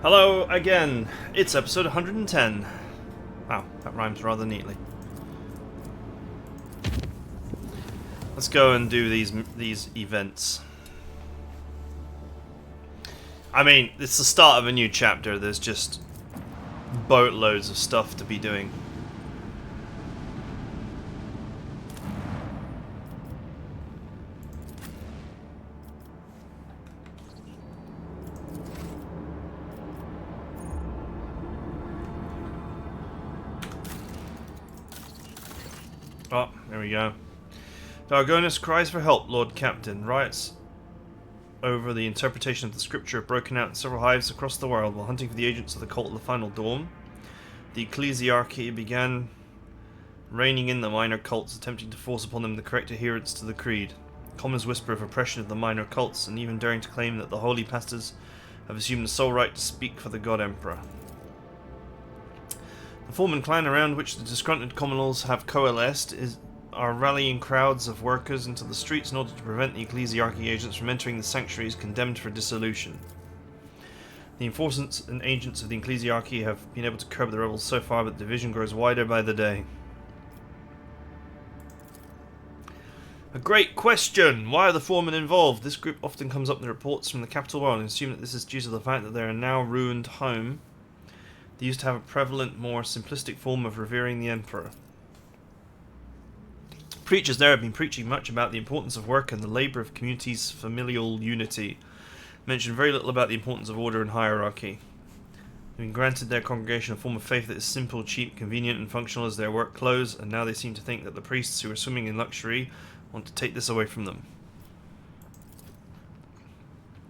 Hello again. It's episode 110. Wow, that rhymes rather neatly. Let's go and do these events. I mean, it's the start of a new chapter. There's just boatloads of stuff to be doing. Oh, there we go. Dargonus cries for help, Lord Captain. Riots over the interpretation of the scripture have broken out in several hives across the world. While hunting for the agents of the cult of the Final Dawn, the ecclesiarchy began reining in the minor cults, attempting to force upon them the correct adherence to the creed. Commons whisper of oppression of the minor cults, and even daring to claim that the holy pastors have assumed the sole right to speak for the God Emperor. The Foreman clan, around which the disgruntled commonals have coalesced, are rallying crowds of workers into the streets in order to prevent the ecclesiarchy agents from entering the sanctuaries condemned for dissolution. The enforcers and agents of the ecclesiarchy have been able to curb the rebels so far, but the division grows wider by the day. A great question! Why are the Foremen involved? This group often comes up in the reports from the capital world, and assume that this is due to the fact that they are now ruined home. They used to have a prevalent, more simplistic form of revering the Emperor. Preachers there have been preaching much about the importance of work and the labour of communities' familial unity. Mention very little about the importance of order and hierarchy. They've been granted their congregation a form of faith that is simple, cheap, convenient and functional as their work clothes, and now they seem to think that the priests who are swimming in luxury want to take this away from them.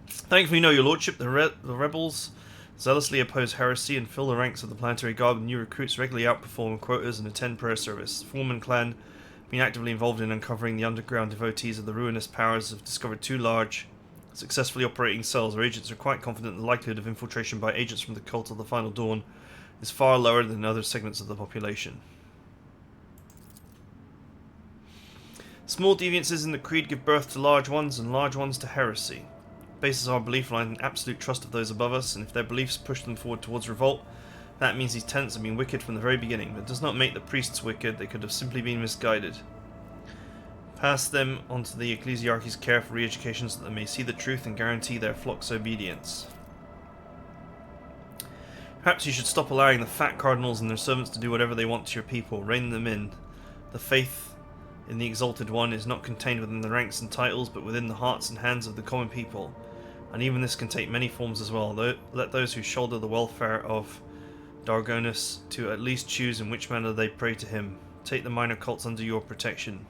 Thankfully, no, your lordship, the rebels zealously oppose heresy and fill the ranks of the planetary guard with new recruits, regularly outperform quotas and attend prayer service. The Foreman clan, been actively involved in uncovering the underground devotees of the ruinous powers, have discovered two large, successfully operating cells. Our agents are quite confident the likelihood of infiltration by agents from the cult of the Final Dawn is far lower than other segments of the population. Small deviances in the creed give birth to large ones, and large ones to heresy. Bases our belief line in absolute trust of those above us, and if their beliefs push them forward towards revolt, that means these tenets have been wicked from the very beginning, but it does not make the priests wicked. They could have simply been misguided. Pass them onto the ecclesiarchy's care for re-education so that they may see the truth and guarantee their flock's obedience. Perhaps you should stop allowing the fat cardinals and their servants to do whatever they want to your people. Rein them in. The faith in the Exalted One is not contained within the ranks and titles, but within the hearts and hands of the common people. And even this can take many forms as well. Let those who shoulder the welfare of Dargonus to at least choose in which manner they pray to him. Take the minor cults under your protection.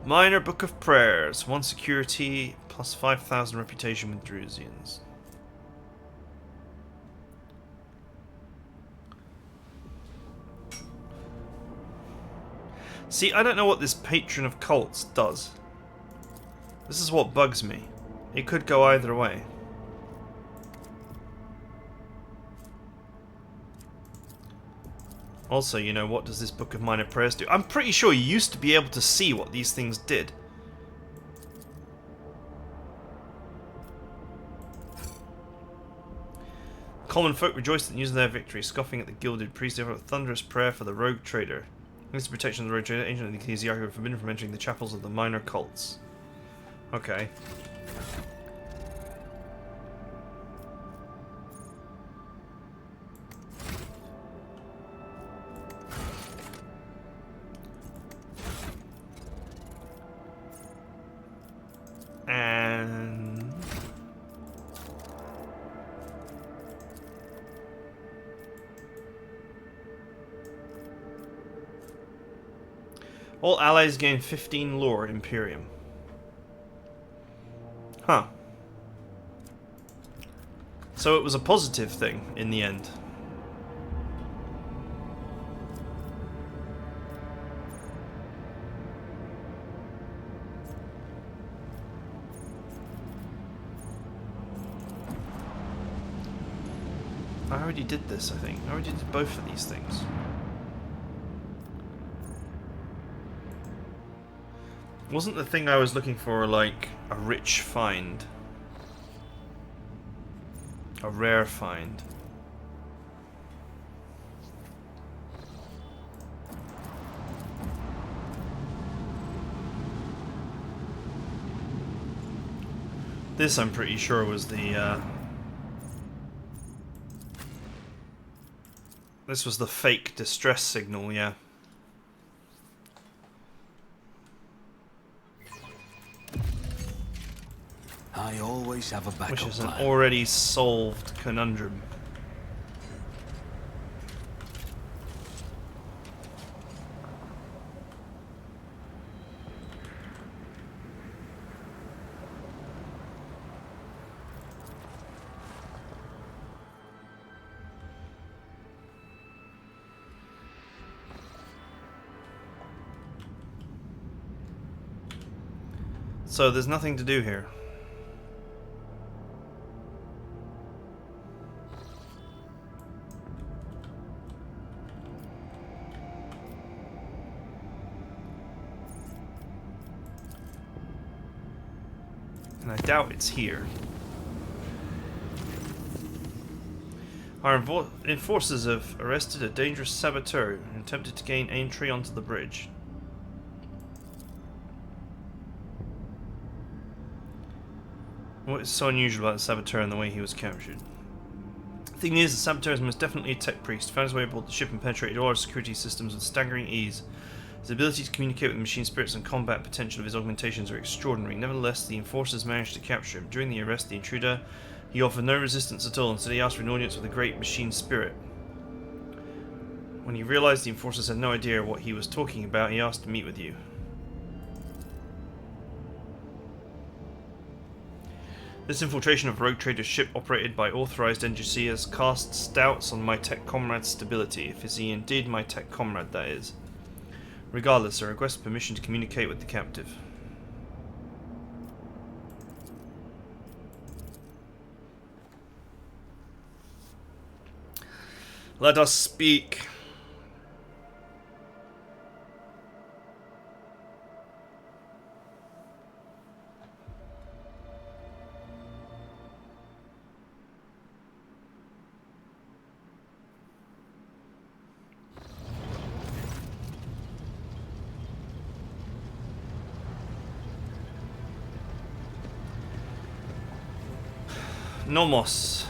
Minor Book of Prayers. 1 security plus 5,000 reputation with Drusians. See, I don't know what this patron of cults does. This is what bugs me. It could go either way. Also, you know, what does this Book of Minor Prayers do? I'm pretty sure you used to be able to see what these things did. Common folk rejoiced at the news of their victory, scoffing at the gilded priest. They offered a thunderous prayer for the rogue trader. Against the protection of the rogue trader, ancient of the ecclesiarchy were forbidden from entering the chapels of the minor cults. Okay. And all allies gain 15 lore Imperium. Huh. So it was a positive thing in the end. I already did this, I think. I already did both of these things. Wasn't the thing I was looking for like a rich find? A rare find. This, I'm pretty sure, was the, this was the fake distress signal, yeah. I always have a backup Which is an plan. already solved conundrum. So there's nothing to do here. And I doubt it's here. Our enforcers have arrested a dangerous saboteur and attempted to gain entry onto the bridge. What is so unusual about the saboteur and the way he was captured? The thing is, the saboteur is most definitely a tech priest. Found his way aboard the ship and penetrated all our security systems with staggering ease. His ability to communicate with machine spirits and combat potential of his augmentations are extraordinary. Nevertheless, the enforcers managed to capture him. During the arrest, the intruder, he offered no resistance at all. Instead, he asked for an audience with a great machine spirit. When he realized the enforcers had no idea what he was talking about, he asked to meet with you. This infiltration of rogue trader's ship operated by authorized NGC has cast doubts on my tech comrade's stability, if is he indeed my tech comrade, that is. Regardless, I request permission to communicate with the captive. Let us speak. Nomos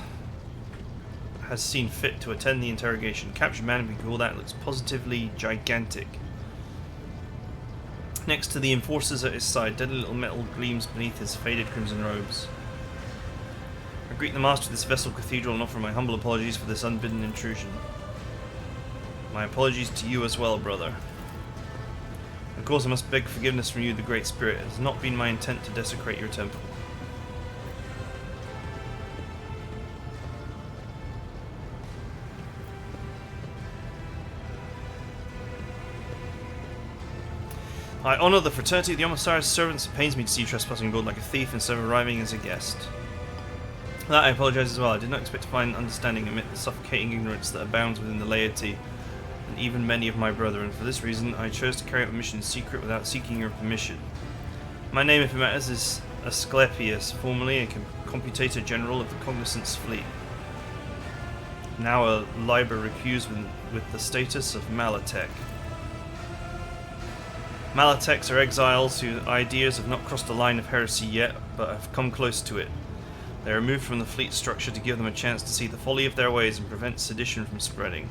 has seen fit to attend the interrogation. Captured man, if we call that, looks positively gigantic. Next to the enforcers at his side, deadly little metal gleams beneath his faded crimson robes. I greet the master of this vessel cathedral and offer my humble apologies for this unbidden intrusion. My apologies to you as well, brother. Of course, I must beg forgiveness from you, the Great Spirit. It has not been my intent to desecrate your temple. I honour the fraternity of the Omissarius' servants. It pains me to see you trespassing aboard like a thief instead of arriving as a guest. For that I apologise as well. I did not expect to find understanding amid the suffocating ignorance that abounds within the laity, and even many of my brethren. For this reason, I chose to carry out the mission in secret without seeking your permission. My name, if it matters, is Asclepius, formerly a computator general of the Cognizance Fleet. Now a liber recused with the status of Malatech. Malatecs are exiles whose ideas have not crossed the line of heresy yet, but have come close to it. They are removed from the fleet structure to give them a chance to see the folly of their ways and prevent sedition from spreading.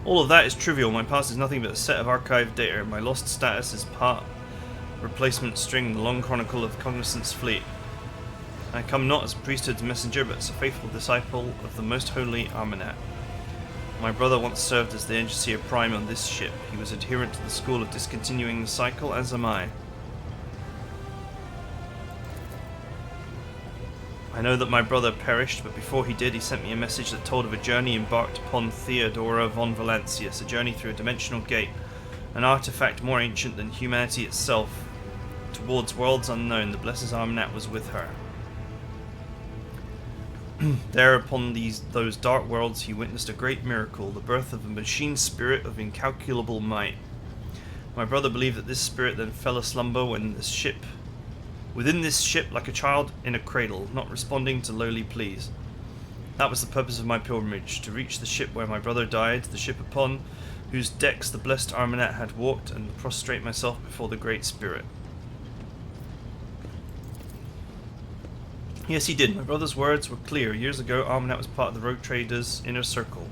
All of that is trivial. My past is nothing but a set of archived data. My lost status is part replacement string in the long chronicle of the Cognizance Fleet. I come not as a priesthood's messenger, but as a faithful disciple of the most holy Armanat. My brother once served as the Engineer Prime on this ship. He was adherent to the school of discontinuing the cycle, as am I. I know that my brother perished, but before he did, he sent me a message that told of a journey embarked upon Theodora von Valancius, a journey through a dimensional gate, an artifact more ancient than humanity itself. Towards worlds unknown, the Blessed Armanat was with her. There upon those dark worlds he witnessed a great miracle, the birth of a machine spirit of incalculable might. My brother believed that this spirit then fell aslumber within this ship like a child in a cradle, not responding to lowly pleas. That was the purpose of my pilgrimage, to reach the ship where my brother died, the ship upon whose decks the blessed Armanet had walked, and prostrate myself before the Great Spirit. Yes, he did. My brother's words were clear. Years ago, Armanet was part of the rogue trader's inner circle.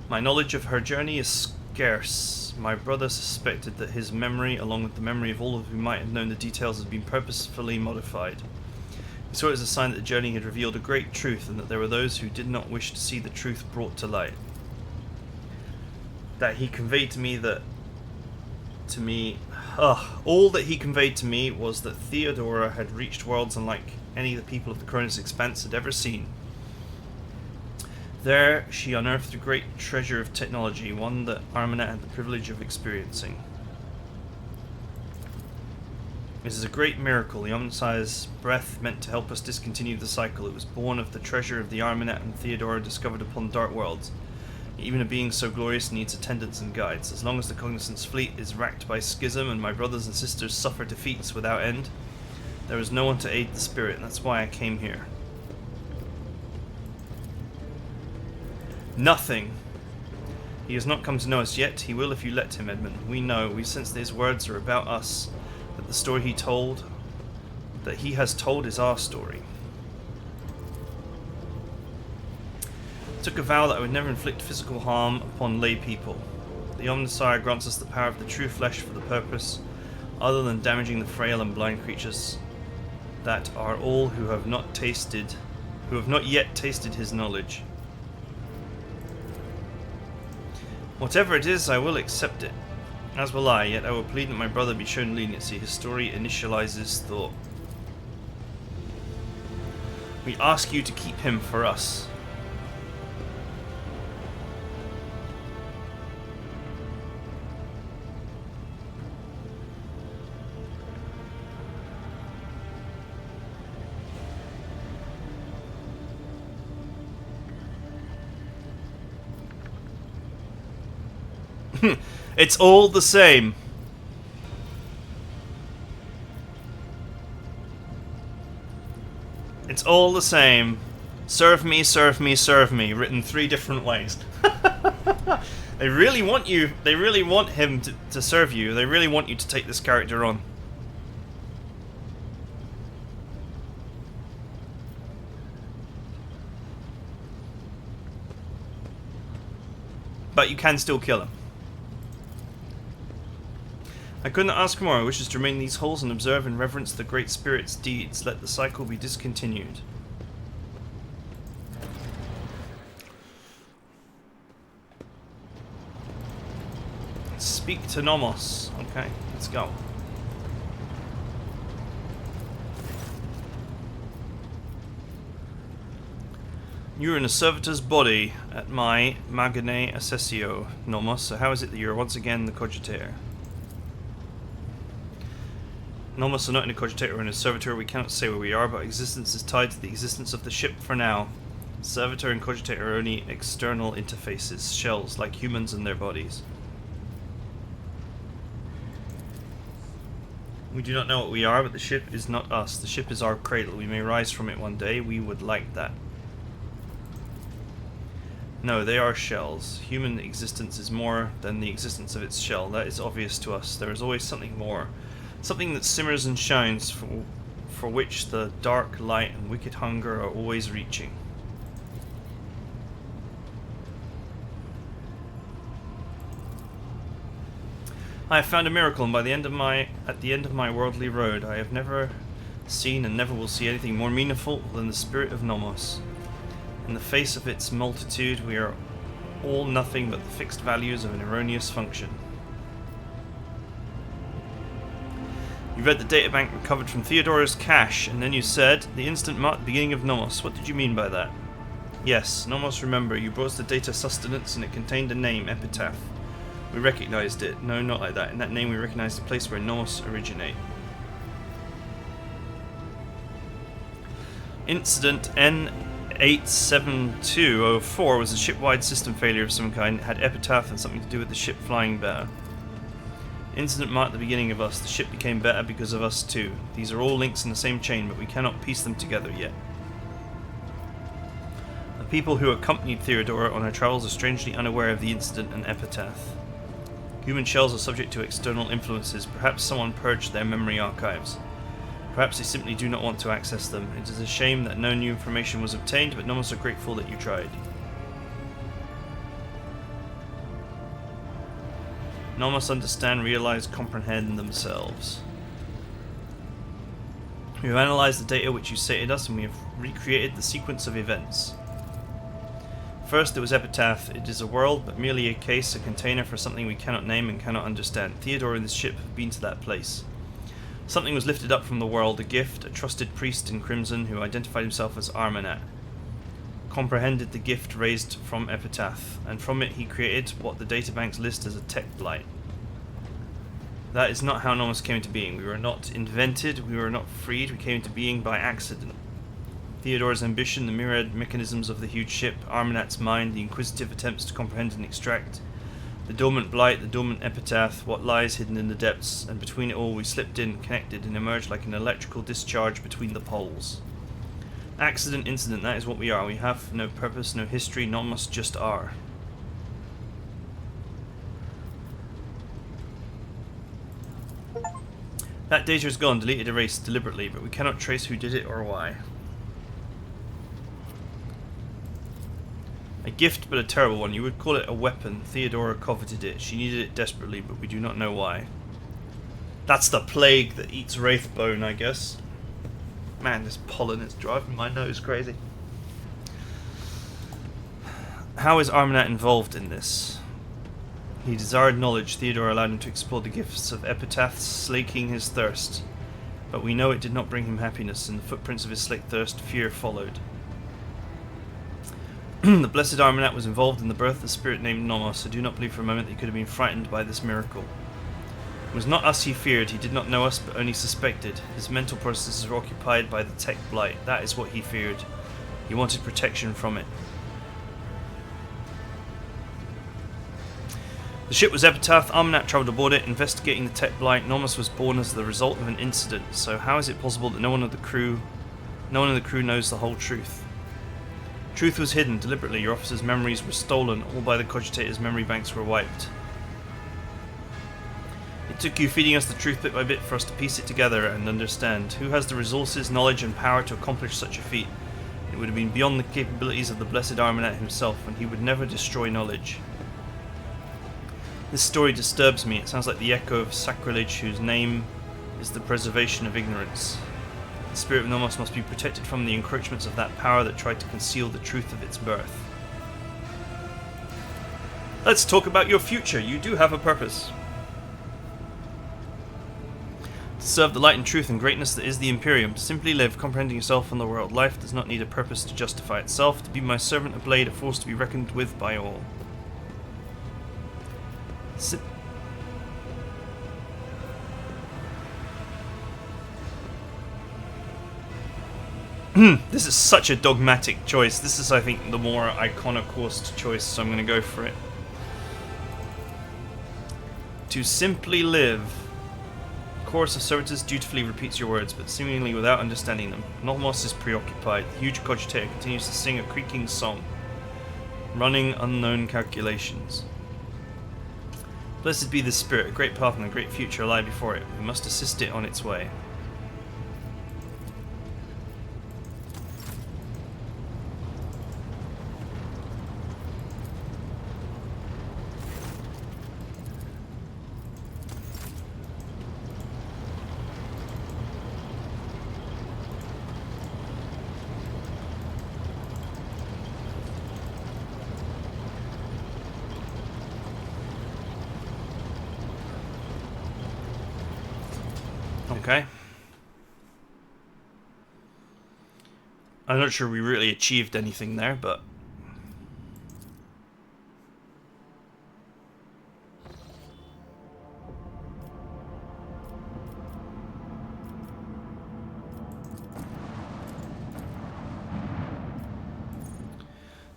My knowledge of her journey is scarce. My brother suspected that his memory, along with the memory of all who might have known the details, had been purposefully modified. He saw it as a sign that the journey had revealed a great truth, and that there were those who did not wish to see the truth brought to light. That he conveyed to me all that he conveyed to me was that Theodora had reached worlds unlike any the people of the Cronus Expanse had ever seen. There she unearthed a great treasure of technology, one that Armanet had the privilege of experiencing. This is a great miracle. The Omnissiah's breath meant to help us discontinue the cycle. It was born of the treasure of the Armanet and Theodora discovered upon dark worlds. Even a being so glorious needs attendants and guides. As long as the Cognizance fleet is racked by schism and my brothers and sisters suffer defeats without end, there is no one to aid the spirit, and that's why I came here. Nothing. He has not come to know us yet. He will if you let him, Edmon. We know, we sense that his words are about us, that the story that he has told is our story. I took a vow that I would never inflict physical harm upon lay people. The Omnissiah grants us the power of the true flesh for the purpose other than damaging the frail and blind creatures that are all who have not yet tasted his knowledge. Whatever it is, I will accept it. As will I, yet I will plead that my brother be shown leniency. His story initializes thought. We ask you to keep him for us. It's all the same. It's all the same. Serve me, serve me, serve me. Written 3 different ways. They really want you. They really want him to serve you. They really want you to take this character on. But you can still kill him. I could not ask more. I wish to remain in these halls and observe and reverence the Great Spirit's deeds. Let the cycle be discontinued. Speak to Nomos. Okay, let's go. You're in a servitor's body at my Magane Assessio, Nomos, so how is it that you're once again the Cogitator? Nomos are not in a Cogitator or in a Servitor. We cannot say where we are, but existence is tied to the existence of the ship for now. Servitor and Cogitator are only external interfaces, shells, like humans and their bodies. We do not know what we are, but the ship is not us. The ship is our cradle. We may rise from it one day. We would like that. No, they are shells. Human existence is more than the existence of its shell. That is obvious to us. There is always something more. Something that simmers and shines, for which the dark light and wicked hunger are always reaching. I have found a miracle, and at the end of my worldly road, I have never seen and never will see anything more meaningful than the spirit of Nomos. In the face of its multitude, we are all nothing but the fixed values of an erroneous function. You read the databank recovered from Theodora's cache, and then you said, the instant marked the beginning of Nomos. What did you mean by that? Yes, Nomos, remember, you brought us the data sustenance, and it contained a name, Epitaph. We recognized it. No, not like that. In that name we recognized the place where Nomos originate. Incident 87204 was a ship-wide system failure of some kind. It had epitaph and something to do with the ship flying better. Incident marked the beginning of us. The ship became better because of us too. These are all links in the same chain, but we cannot piece them together yet. The people who accompanied Theodora on her travels are strangely unaware of the incident and epitaph. Human shells are subject to external influences. Perhaps someone purged their memory archives. Perhaps they simply do not want to access them. It is a shame that no new information was obtained, but none of us are grateful that you tried. None must understand, realize, comprehend themselves. We have analysed the data which you stated us, and we have recreated the sequence of events. First, there was Epitaph. It is a world, but merely a case, a container for something we cannot name and cannot understand. Theodore and this ship have been to that place. Something was lifted up from the world, a gift, a trusted priest in crimson who identified himself as Armanat. Comprehended the gift raised from Epitaph, and from it he created what the databanks list as a tech blight. That is not how Nomos came into being. We were not invented, we were not freed, we came into being by accident. Theodore's ambition, the myriad mechanisms of the huge ship, Armanat's mind, the inquisitive attempts to comprehend and extract, the dormant blight, the dormant epitaph, what lies hidden in the depths, and between it all we slipped in, connected, and emerged like an electrical discharge between the poles. Accident, incident, that is what we are. We have no purpose, no history, Nomos just are. That data is gone, deleted, erased deliberately, but we cannot trace who did it or why. A gift, but a terrible one. You would call it a weapon. Theodora coveted it. She needed it desperately, but we do not know why. That's the plague that eats Wraithbone, I guess. Man, this pollen is driving my nose crazy. How is Armanat involved in this? He desired knowledge. Theodora allowed him to explore the gifts of epitaphs, slaking his thirst. But we know it did not bring him happiness. In the footprints of his slaked thirst, fear followed. The blessed Armanat was involved in the birth of the spirit named Nomos. I do not believe for a moment that he could have been frightened by this miracle. It was not us he feared. He did not know us, but only suspected. His mental processes were occupied by the tech blight. That is what he feared. He wanted protection from it. The ship was Epitaph. Armanat travelled aboard it, investigating the tech blight. Nomos was born as the result of an incident. So how is it possible that no one in the crew knows the whole truth? Truth was hidden deliberately. Your officers' memories were stolen. All by the cogitators' memory banks were wiped. It took you feeding us the truth bit by bit for us to piece it together and understand. Who has the resources, knowledge, and power to accomplish such a feat? It would have been beyond the capabilities of the blessed Armanat himself, and he would never destroy knowledge. This story disturbs me. It sounds like the echo of sacrilege whose name is the preservation of ignorance. The spirit of Nomos must be protected from the encroachments of that power that tried to conceal the truth of its birth. Let's talk about your future. You do have a purpose. To serve the light and truth and greatness that is the Imperium. To simply live, comprehending yourself and the world. Life does not need a purpose to justify itself. To be my servant, a blade, a force to be reckoned with by all. This is such a dogmatic choice. This is, I think, the more iconoclast choice, so I'm going to go for it. To simply live. The chorus of servitors dutifully repeats your words, but seemingly without understanding them. Nomos is preoccupied. The huge cogitator continues to sing a creaking song, running unknown calculations. Blessed be this spirit, a great path and a great future lie before it. We must assist it on its way. Okay. I'm not sure we really achieved anything there, but...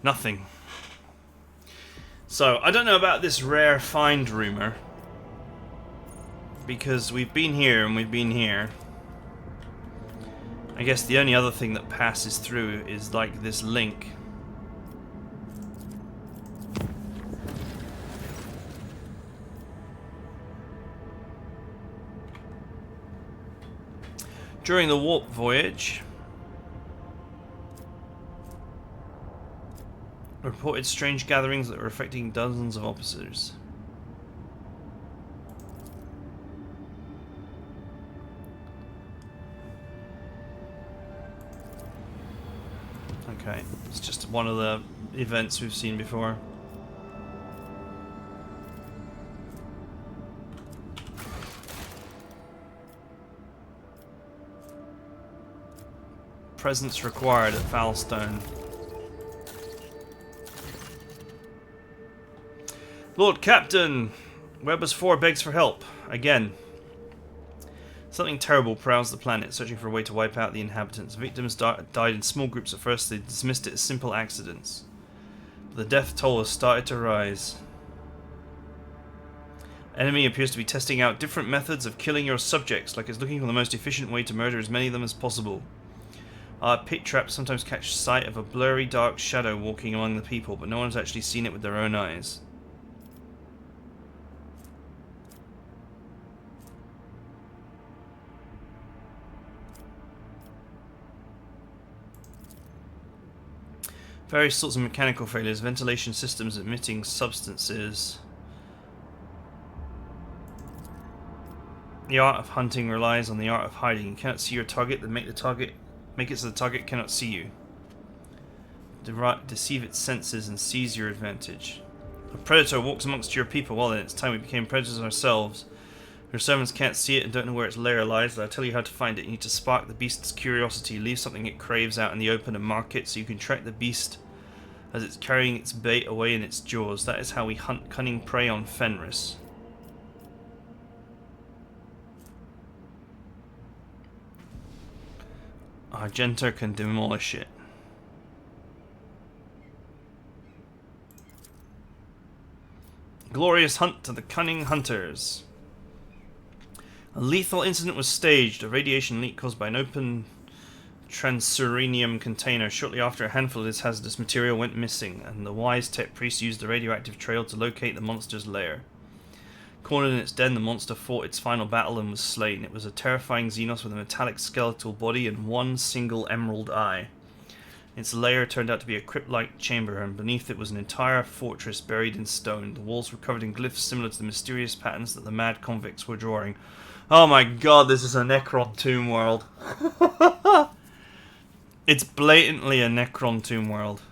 Nothing. So, I don't know about this rare find rumor. Because we've been here and we've been here. I guess the only other thing that passes through is like this link. During the warp voyage, reported strange gatherings that were affecting dozens of officers. Okay, it's just one of the events we've seen before. Presence required at Foulstone. Lord Captain! Weber's 4 begs for help. Again. Something terrible prowls the planet, searching for a way to wipe out the inhabitants. Victims died in small groups at first. They dismissed it as simple accidents. But the death toll has started to rise. Enemy appears to be testing out different methods of killing your subjects, like it's looking for the most efficient way to murder as many of them as possible. Our pit traps sometimes catch sight of a blurry dark shadow walking among the people, but no one's actually seen it with their own eyes. Various sorts of mechanical failures, ventilation systems emitting substances. The art of hunting relies on the art of hiding. You cannot see your target, then make it so the target cannot see you. Deceive its senses and seize your advantage. A predator walks amongst your people. Well, then it's time we became predators ourselves. Your servants can't see it and don't know where its lair lies. I'll tell you how to find it. You need to spark the beast's curiosity. Leave something it craves out in the open and mark it so you can track the beast as it's carrying its bait away in its jaws. That is how we hunt cunning prey on Fenris. Argenter can demolish it. Glorious hunt to the cunning hunters. A lethal incident was staged, a radiation leak caused by an open transuranium container. Shortly after, a handful of this hazardous material went missing, and the wise tech priest used the radioactive trail to locate the monster's lair. Cornered in its den, the monster fought its final battle and was slain. It was a terrifying Xenos with a metallic skeletal body and one single emerald eye. Its lair turned out to be a crypt-like chamber, and beneath it was an entire fortress buried in stone. The walls were covered in glyphs similar to the mysterious patterns that the mad convicts were drawing. Oh my god, this is a Necron tomb world. It's blatantly a Necron tomb world.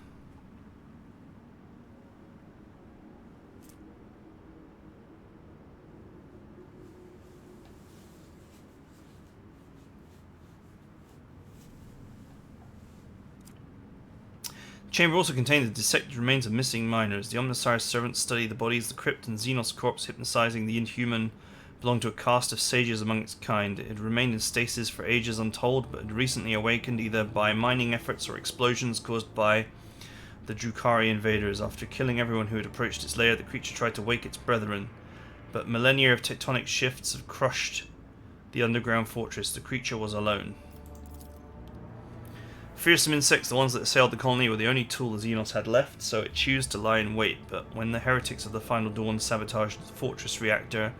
The chamber also contained the dissected remains of missing miners. The Omnissiah's servants studied the bodies of the crypt, and Xenos corpse, hypnotizing the inhuman, belonged to a caste of sages among its kind. It had remained in stasis for ages untold, but had recently awakened either by mining efforts or explosions caused by the Drukhari invaders. After killing everyone who had approached its lair, the creature tried to wake its brethren, but millennia of tectonic shifts have crushed the underground fortress. The creature was alone. Fearsome insects, the ones that assailed the colony, were the only tool the Xenos had left, so it chose to lie in wait. But when the heretics of the Final Dawn sabotaged the fortress reactor,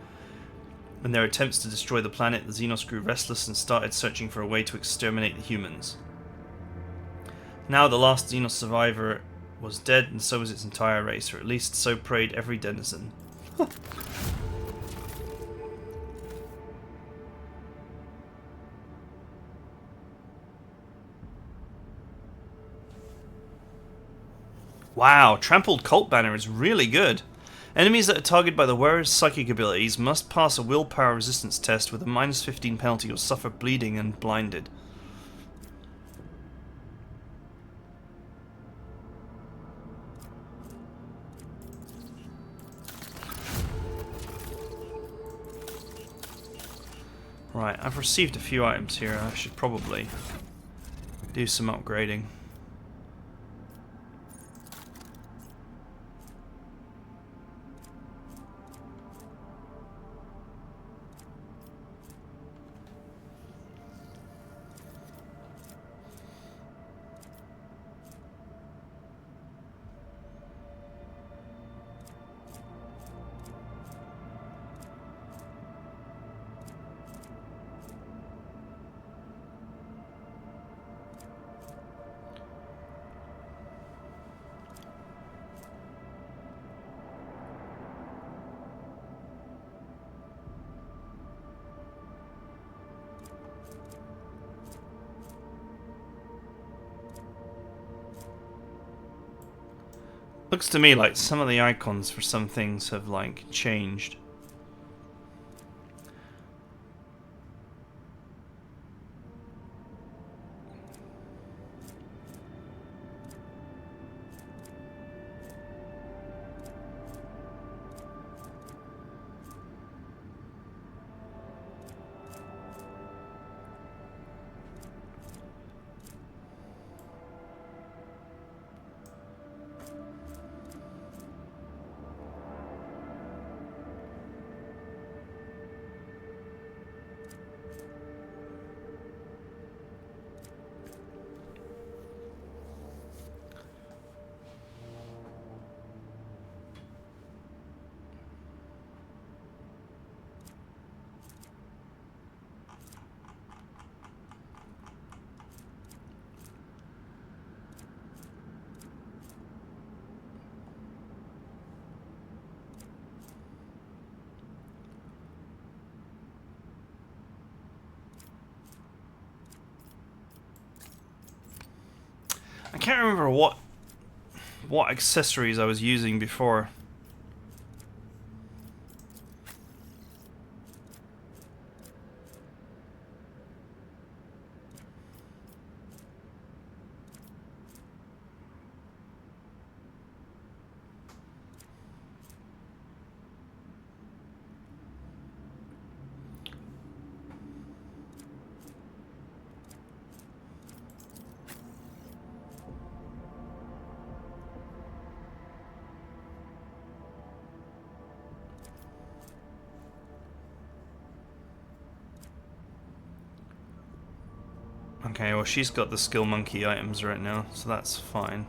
in their attempts to destroy the planet, the Xenos grew restless and started searching for a way to exterminate the humans. Now the last Xenos survivor was dead, and so was its entire race, or at least so prayed every denizen. Wow, Trampled Cult Banner is really good. Enemies that are targeted by the wearer's psychic abilities must pass a willpower resistance test with a -15 penalty or suffer bleeding and blinded. Right, I've received a few items here. I should probably do some upgrading. Looks to me like some of the icons for some things have like changed. I can't remember what accessories I was using before. Okay, well she's got the skill monkey items right now, so that's fine.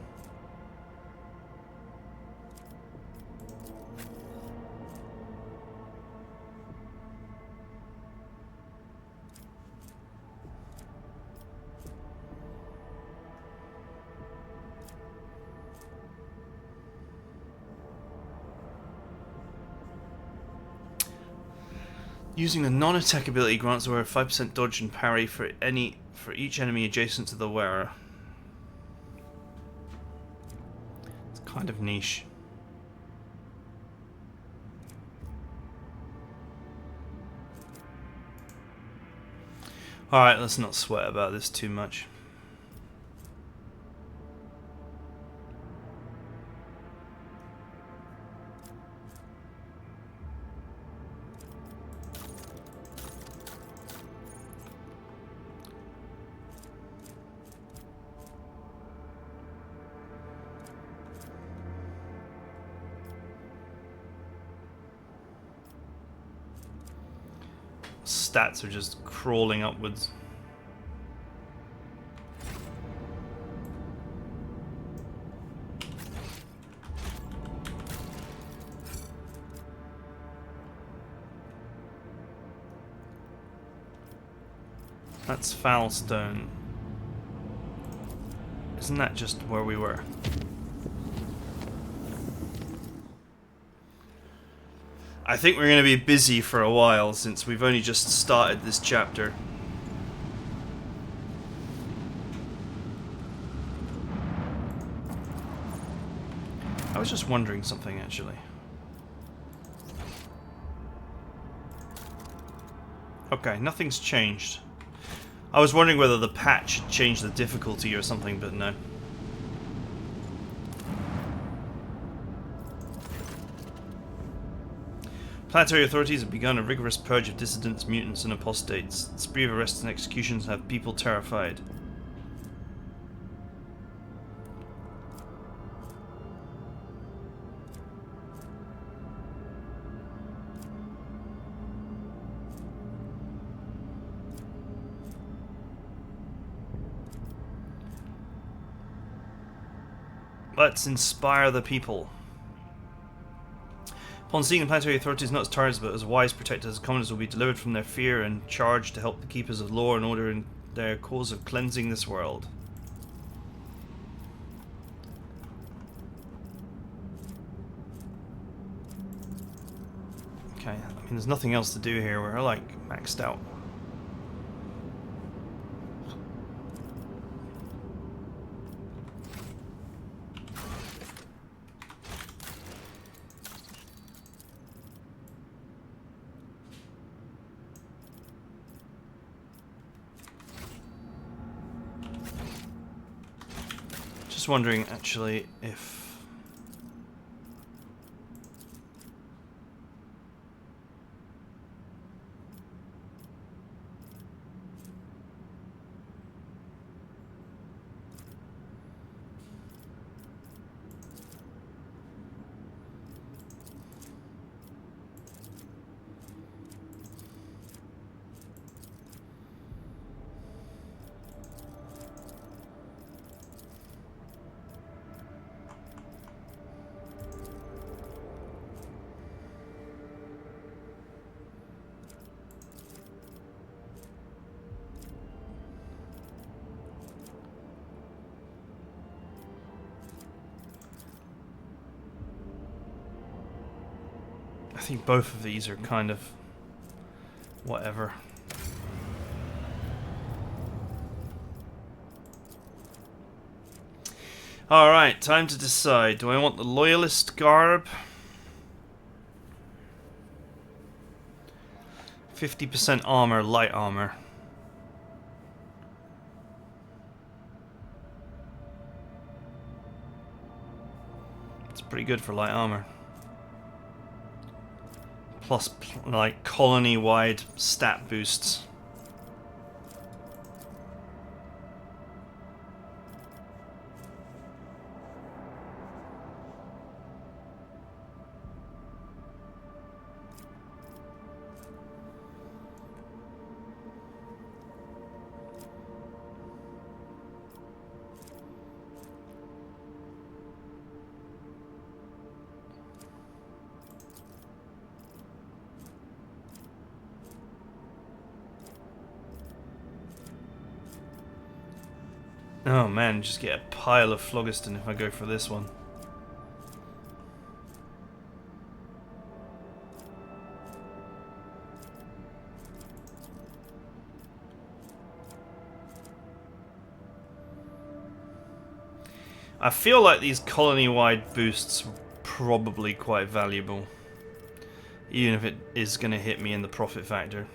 Using the non-attack ability grants the wearer 5% dodge and parry for each enemy adjacent to the wearer. It's kind of niche. Alright, let's not sweat about this too much. Stats are just crawling upwards. That's Foulstone. Isn't that just where we were? I think we're going to be busy for a while since we've only just started this chapter. I was just wondering something actually. Okay, nothing's changed. I was wondering whether the patch had changed the difficulty or something, but no. Planetary authorities have begun a rigorous purge of dissidents, mutants, and apostates. The spree of arrests and executions have people terrified. Let's inspire the people. Upon seeing the planetary authorities not as tyrants but as wise protectors, commoners will be delivered from their fear and charged to help the keepers of law and order in their cause of cleansing this world. Okay, I mean there's nothing else to do here, we're like maxed out. just wondering, actually, if... I think both of these are kind of whatever. Alright, time to decide. Do I want the Loyalist garb? 50% armor, light armor. It's pretty good for light armor. Plus, like, colony-wide stat boosts. Oh man, just get a pile of phlogiston if I go for this one. I feel like these colony-wide boosts are probably quite valuable, even if it is going to hit me in the profit factor.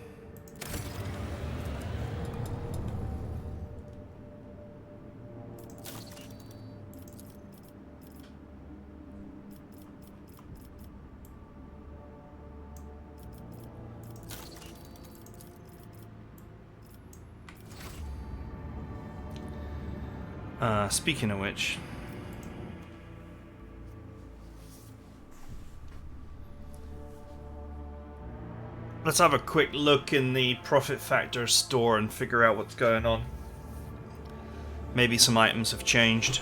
Speaking of which, let's have a quick look in the profit factor store and figure out what's going on. Maybe some items have changed.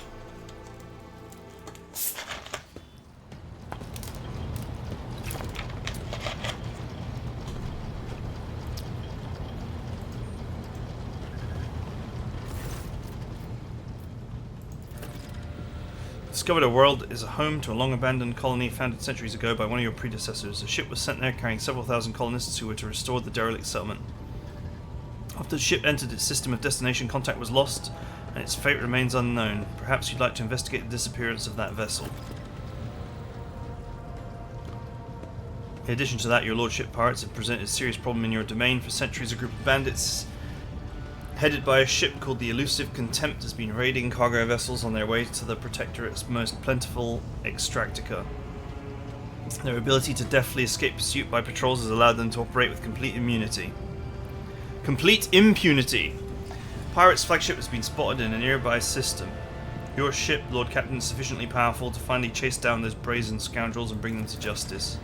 Discovered a world is a home to a long-abandoned colony founded centuries ago by one of your predecessors. A ship was sent there carrying several thousand colonists who were to restore the derelict settlement. After the ship entered its system of destination, contact was lost, and its fate remains unknown. Perhaps you'd like to investigate the disappearance of that vessel. In addition to that, your lordship pirates have presented a serious problem in your domain. For centuries, a group of bandits headed by a ship called the Elusive Contempt has been raiding cargo vessels on their way to the Protectorate's most plentiful extractica. Their ability to deftly escape pursuit by patrols has allowed them to operate with complete immunity. Complete impunity! Pirate's flagship has been spotted in a nearby system. Your ship, Lord Captain, is sufficiently powerful to finally chase down those brazen scoundrels and bring them to justice.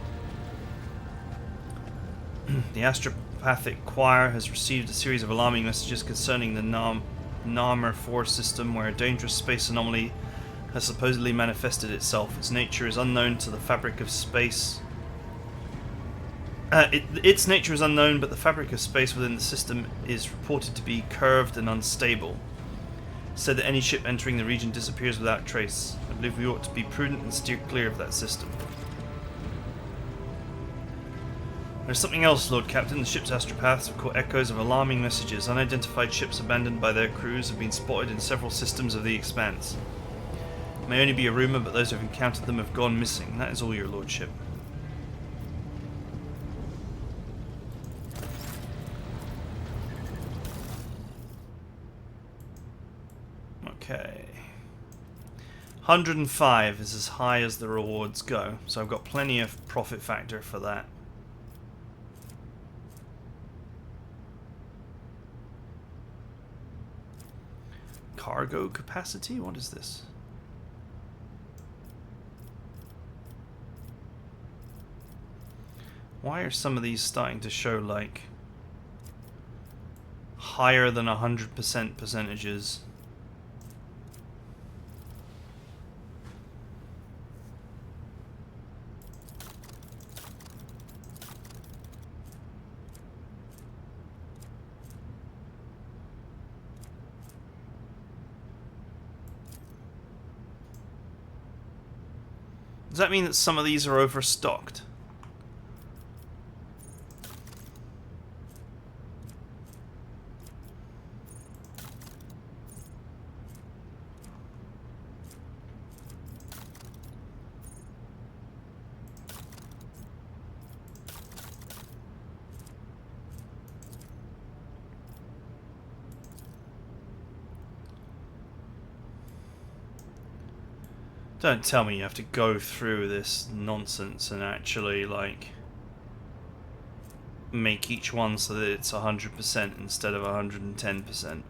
The Astropathic Choir has received a series of alarming messages concerning the Narmer 4 system, where a dangerous space anomaly has supposedly manifested itself. Its nature is unknown to the fabric of space. Its nature is unknown, but the fabric of space within the system is reported to be curved and unstable. It's said that any ship entering the region disappears without trace. I believe we ought to be prudent and steer clear of that system. There's something else, Lord Captain. The ship's astropaths have caught echoes of alarming messages. Unidentified ships abandoned by their crews have been spotted in several systems of the Expanse. It may only be a rumour, but those who have encountered them have gone missing. That is all, your lordship. Okay. 105 is as high as the rewards go, so I've got plenty of profit factor for that. Cargo capacity? What is this? Why are some of these starting to show like higher than 100% percentages? Does that mean that some of these are overstocked? Don't tell me you have to go through this nonsense and actually, like, make each one so that it's 100% instead of 110%.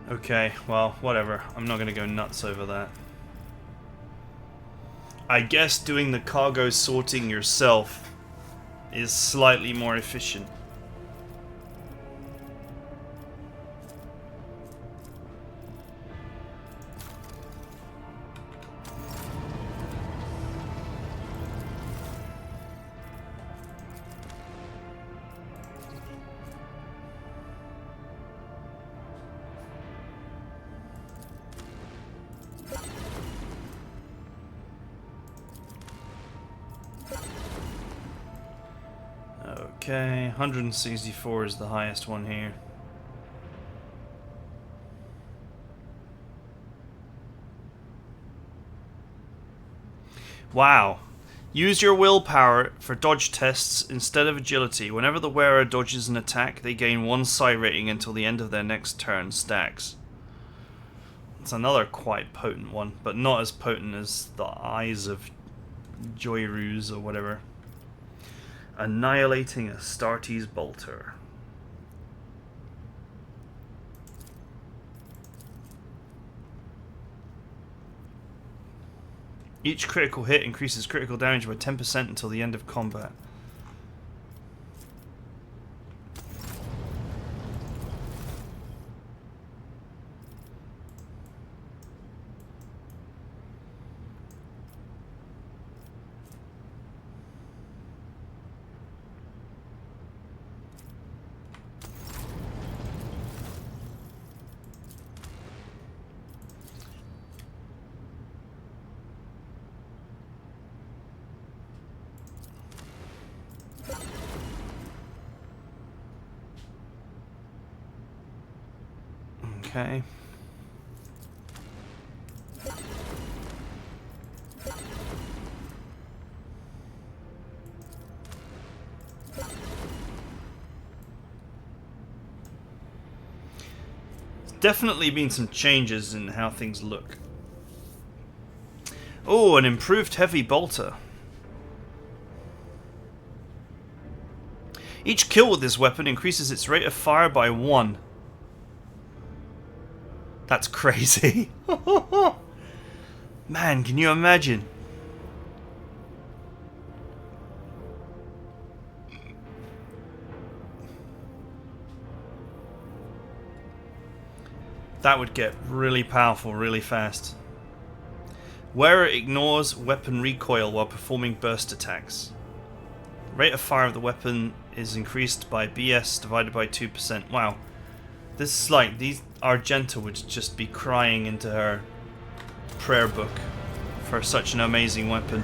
Okay, well, whatever. I'm not going to go nuts over that. I guess doing the cargo sorting yourself is slightly more efficient. Okay, 164 is the highest one here. Wow. Use your willpower for dodge tests instead of agility. Whenever the wearer dodges an attack, they gain 1 psi rating until the end of their next turn stacks. It's another quite potent one, but not as potent as the Eyes of Joyruz or whatever. Annihilating Astartes bolter. Each critical hit increases critical damage by 10% until the end of combat. Okay. Definitely been some changes in how things look. Oh, an improved heavy bolter. Each kill with this weapon increases its rate of fire by 1. That's crazy. Man, can you imagine? That would get really powerful really fast. Wearer ignores weapon recoil while performing burst attacks. The rate of fire of the weapon is increased by BS divided by 2%. Wow. This is like, Argenta would just be crying into her prayer book for such an amazing weapon.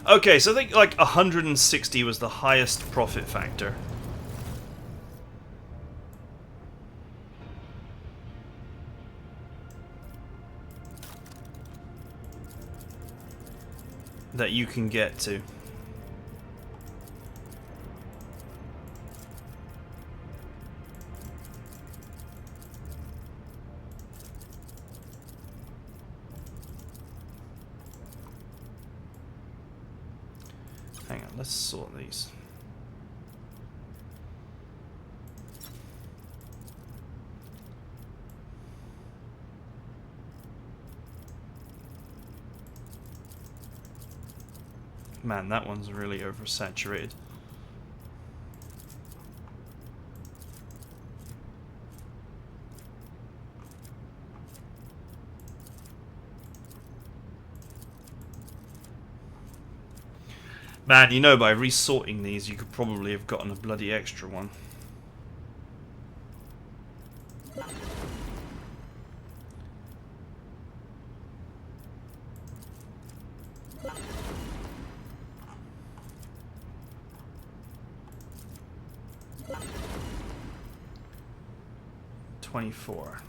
Okay, so I think like 160 was the highest profit factor. That you can get to. Hang on, let's sort these. Man, that one's really oversaturated. Man, you know, by resorting these, you could probably have gotten a bloody extra one. $24.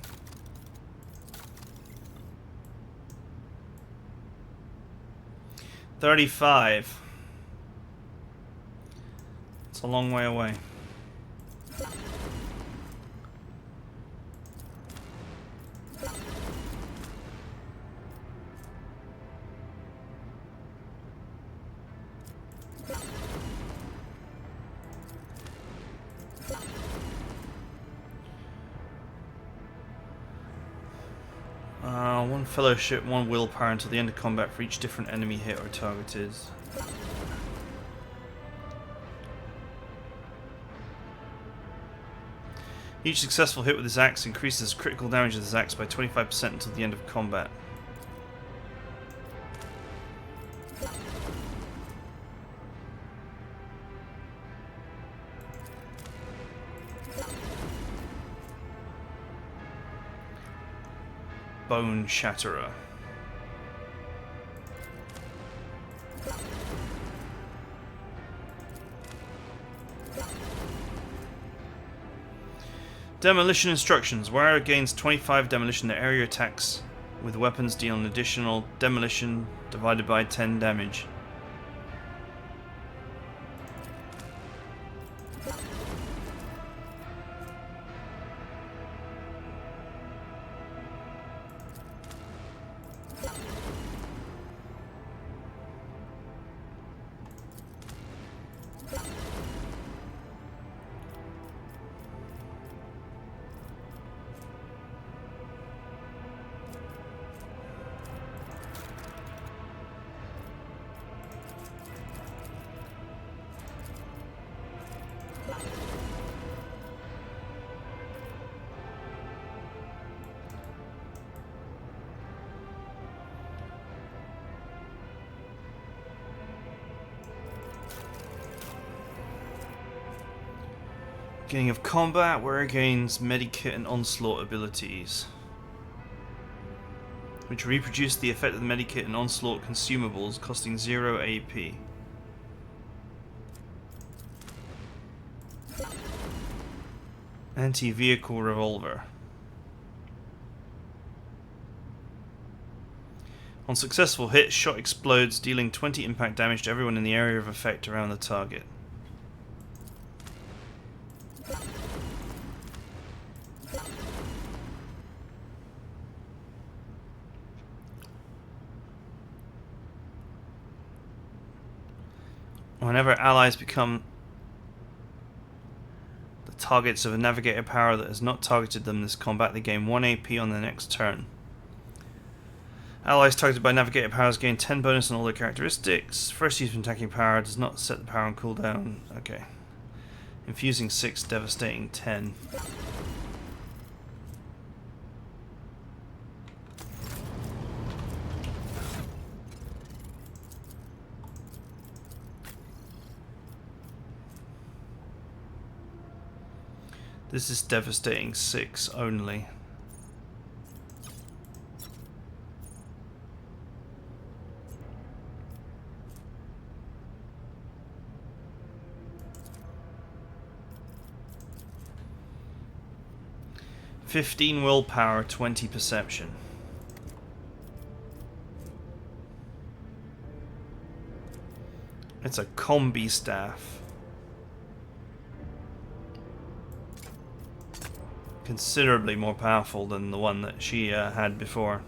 $35. It's a long way away. One fellowship, one willpower until the end of combat for each different enemy hit or targeted. Each successful hit with his axe increases critical damage of his axe by 25% until the end of combat. Bone Shatterer. Demolition instructions. Wearer gains 25 demolition to area attacks with weapons deal an additional demolition divided by 10 damage. Beginning of combat, Wearer gains Medikit and Onslaught abilities, which reproduce the effect of the Medikit and Onslaught consumables, costing 0 AP. Anti-vehicle revolver. On successful hit, shot explodes, dealing 20 impact damage to everyone in the area of effect around the target. Whenever allies become the targets of a navigator power that has not targeted them this combat, they gain 1 AP on their next turn. Allies targeted by navigator powers gain 10 bonus on all their characteristics. First use of attacking power does not set the power on cooldown. Okay. Infusing 6, devastating 10. This is devastating 6 only. "15 willpower, 20 perception." It's a combi staff. Considerably more powerful than the one that she had before.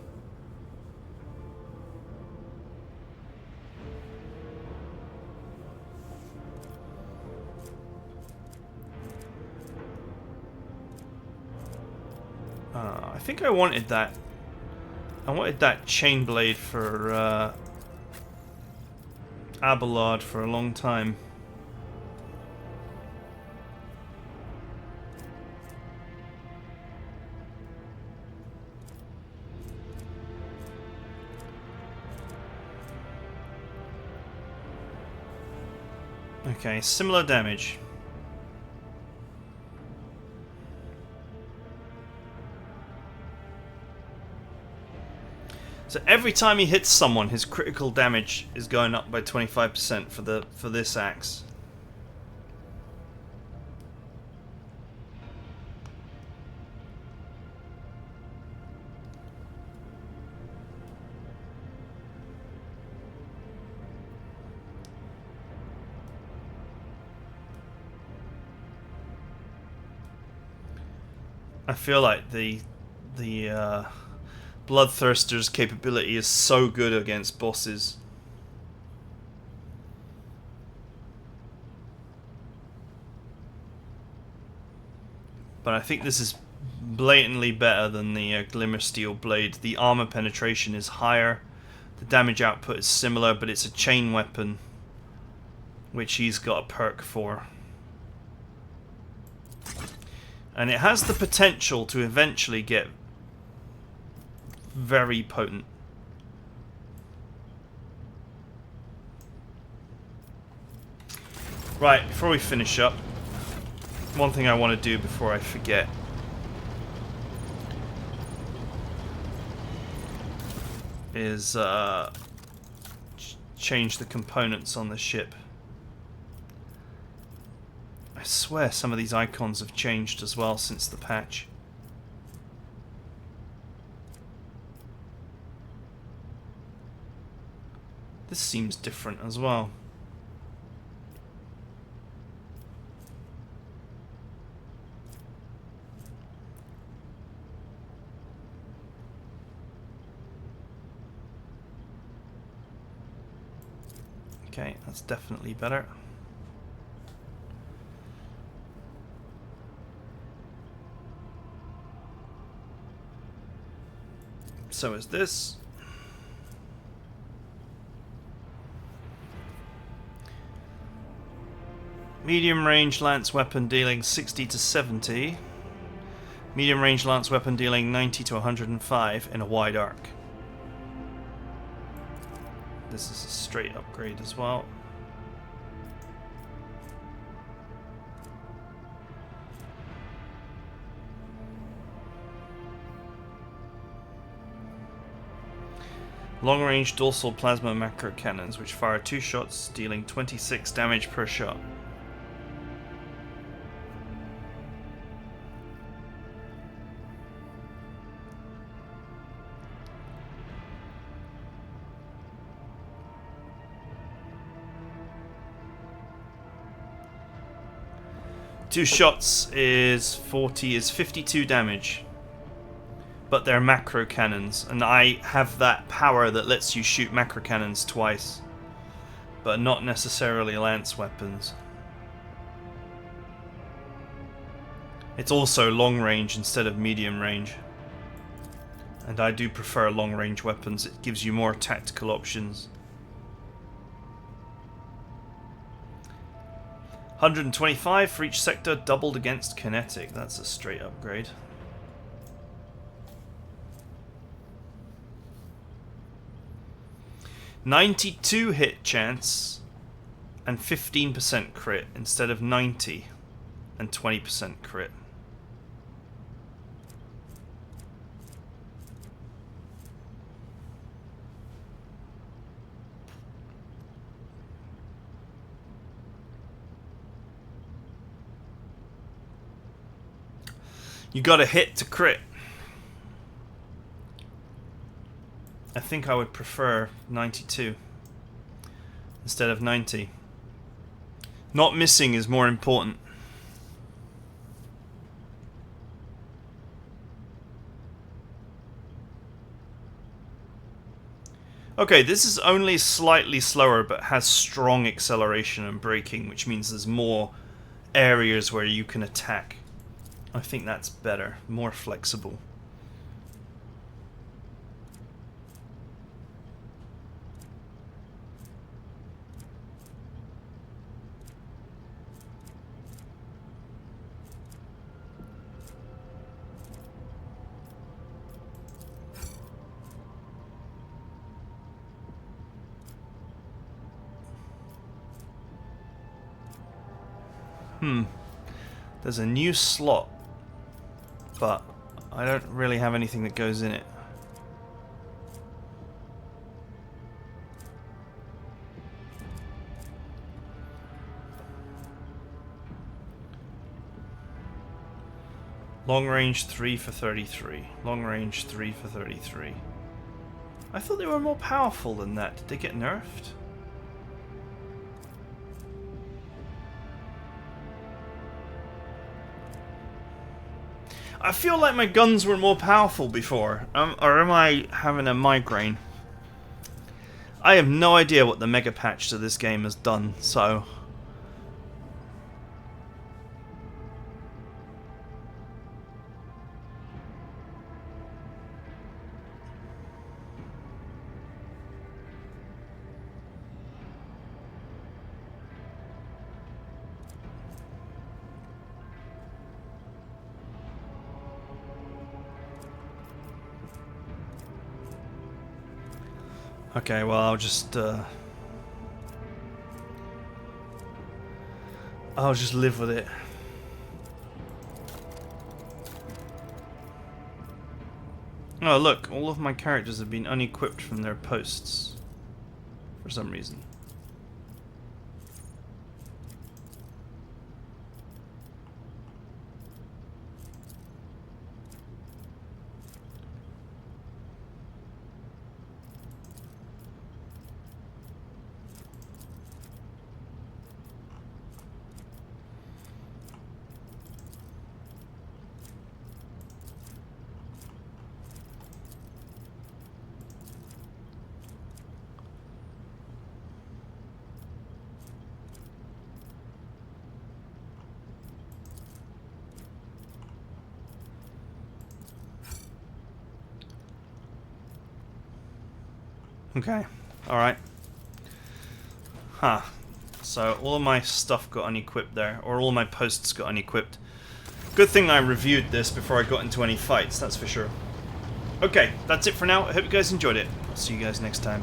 I think I wanted that. I wanted that chain blade for Abelard for a long time. Okay, similar damage. So every time he hits someone, his critical damage is going up by 25% for this axe. I feel like the Bloodthirster's capability is so good against bosses. But I think this is blatantly better than the Glimmersteel blade. The armor penetration is higher, the damage output is similar, but it's a chain weapon, which he's got a perk for. And it has the potential to eventually get very potent. Right, before we finish up, one thing I want to do before I forget is change the components on the ship. I swear some of these icons have changed as well since the patch. This seems different as well. Okay, that's definitely better. So is this. Medium range lance weapon dealing 60 to 70. Medium range lance weapon dealing 90 to 105 in a wide arc. This is a straight upgrade as well. Long-range dorsal plasma macro cannons, which fire 2 shots, dealing 26 damage per shot. Two shots is 52 damage. But they're macro cannons, and I have that power that lets you shoot macro cannons twice, but not necessarily lance weapons. It's also long range instead of medium range. And I do prefer long-range weapons. It gives you more tactical options. 125 for each sector, doubled against kinetic. That's a straight upgrade. "92 hit chance and 15% crit instead of 90 and 20% crit. You got a hit to crit. I think I would prefer 92 instead of 90. Not missing is more important. Okay, this is only slightly slower but has strong acceleration and braking, which means there's more areas where you can attack. I think that's better, more flexible. There's a new slot, but I don't really have anything that goes in it. Long range 3 for 33. Long range 3 for 33. I thought they were more powerful than that. Did they get nerfed? I feel like my guns were more powerful before, or am I having a migraine? I have no idea what the mega patch to this game has done, so... Okay, well, I'll just live with it. Oh, look, all of my characters have been unequipped from their posts for some reason. Okay, alright. Huh. So all of my stuff got unequipped there, or all my posts got unequipped. Good thing I reviewed this before I got into any fights, that's for sure. Okay, that's it for now. I hope you guys enjoyed it. I'll see you guys next time.